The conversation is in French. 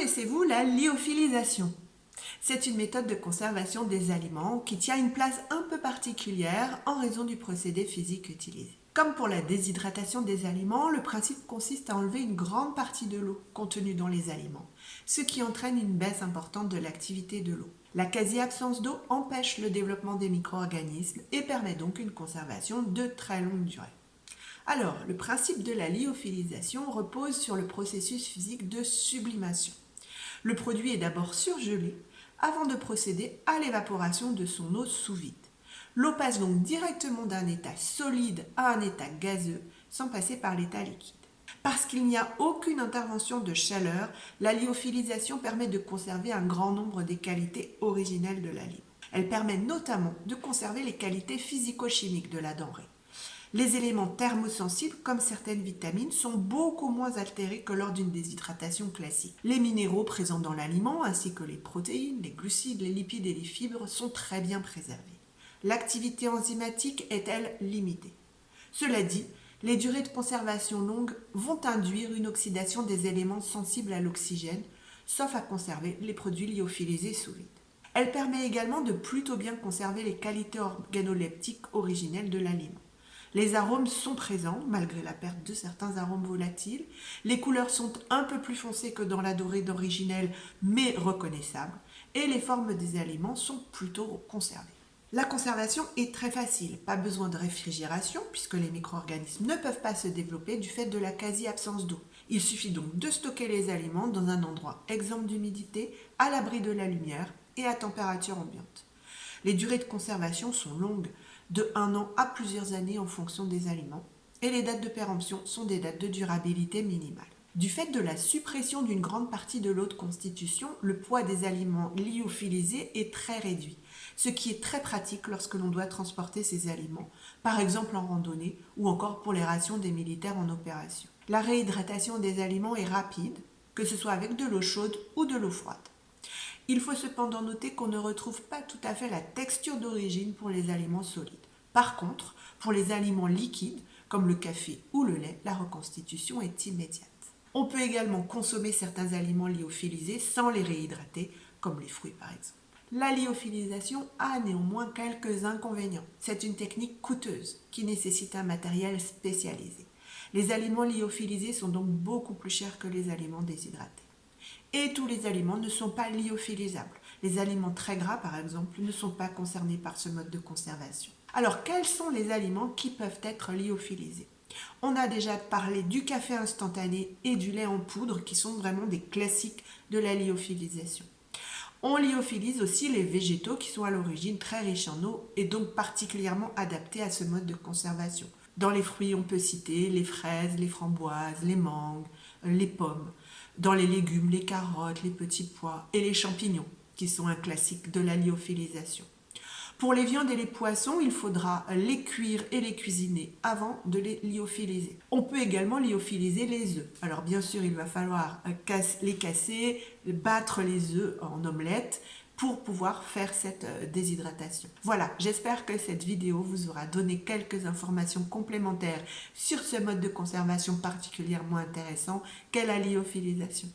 Connaissez-vous la lyophilisation? C'est une méthode de conservation des aliments qui tient une place un peu particulière en raison du procédé physique utilisé. Comme pour la déshydratation des aliments, le principe consiste à enlever une grande partie de l'eau contenue dans les aliments, ce qui entraîne une baisse importante de l'activité de l'eau. La quasi-absence d'eau empêche le développement des micro-organismes et permet donc une conservation de très longue durée. Alors, le principe de la lyophilisation repose sur le processus physique de sublimation. Le produit est d'abord surgelé avant de procéder à l'évaporation de son eau sous vide. L'eau passe donc directement d'un état solide à un état gazeux sans passer par l'état liquide. Parce qu'il n'y a aucune intervention de chaleur, la lyophilisation permet de conserver un grand nombre des qualités originelles de l'aliment. Elle permet notamment de conserver les qualités physico-chimiques de la denrée. Les éléments thermosensibles, comme certaines vitamines, sont beaucoup moins altérés que lors d'une déshydratation classique. Les minéraux présents dans l'aliment, ainsi que les protéines, les glucides, les lipides et les fibres, sont très bien préservés. L'activité enzymatique est, elle, limitée. Cela dit, les durées de conservation longues vont induire une oxydation des éléments sensibles à l'oxygène, sauf à conserver les produits lyophilisés sous vide. Elle permet également de plutôt bien conserver les qualités organoleptiques originelles de l'aliment. Les arômes sont présents, malgré la perte de certains arômes volatiles. Les couleurs sont un peu plus foncées que dans la dorée d'originelle, mais reconnaissables. Et les formes des aliments sont plutôt conservées. La conservation est très facile, pas besoin de réfrigération, puisque les micro-organismes ne peuvent pas se développer du fait de la quasi-absence d'eau. Il suffit donc de stocker les aliments dans un endroit exempt d'humidité, à l'abri de la lumière et à température ambiante. Les durées de conservation sont longues, de 1 an à plusieurs années en fonction des aliments, et les dates de péremption sont des dates de durabilité minimale. Du fait de la suppression d'une grande partie de l'eau de constitution, le poids des aliments lyophilisés est très réduit, ce qui est très pratique lorsque l'on doit transporter ces aliments, par exemple en randonnée ou encore pour les rations des militaires en opération. La réhydratation des aliments est rapide, que ce soit avec de l'eau chaude ou de l'eau froide. Il faut cependant noter qu'on ne retrouve pas tout à fait la texture d'origine pour les aliments solides. Par contre, pour les aliments liquides, comme le café ou le lait, la reconstitution est immédiate. On peut également consommer certains aliments lyophilisés sans les réhydrater, comme les fruits par exemple. La lyophilisation a néanmoins quelques inconvénients. C'est une technique coûteuse qui nécessite un matériel spécialisé. Les aliments lyophilisés sont donc beaucoup plus chers que les aliments déshydratés. Et tous les aliments ne sont pas lyophilisables. Les aliments très gras, par exemple, ne sont pas concernés par ce mode de conservation. Alors, quels sont les aliments qui peuvent être lyophilisés? On a déjà parlé du café instantané et du lait en poudre, qui sont vraiment des classiques de la lyophilisation. On lyophilise aussi les végétaux qui sont à l'origine très riches en eau et donc particulièrement adaptés à ce mode de conservation. Dans les fruits, on peut citer les fraises, les framboises, les mangues, les pommes. Dans les légumes, les carottes, les petits pois et les champignons, qui sont un classique de la lyophilisation. Pour les viandes et les poissons, il faudra les cuire et les cuisiner avant de les lyophiliser. On peut également lyophiliser les œufs. Alors bien sûr, il va falloir les casser, battre les œufs en omelette pour pouvoir faire cette déshydratation. Voilà, j'espère que cette vidéo vous aura donné quelques informations complémentaires sur ce mode de conservation particulièrement intéressant qu'est la lyophilisation.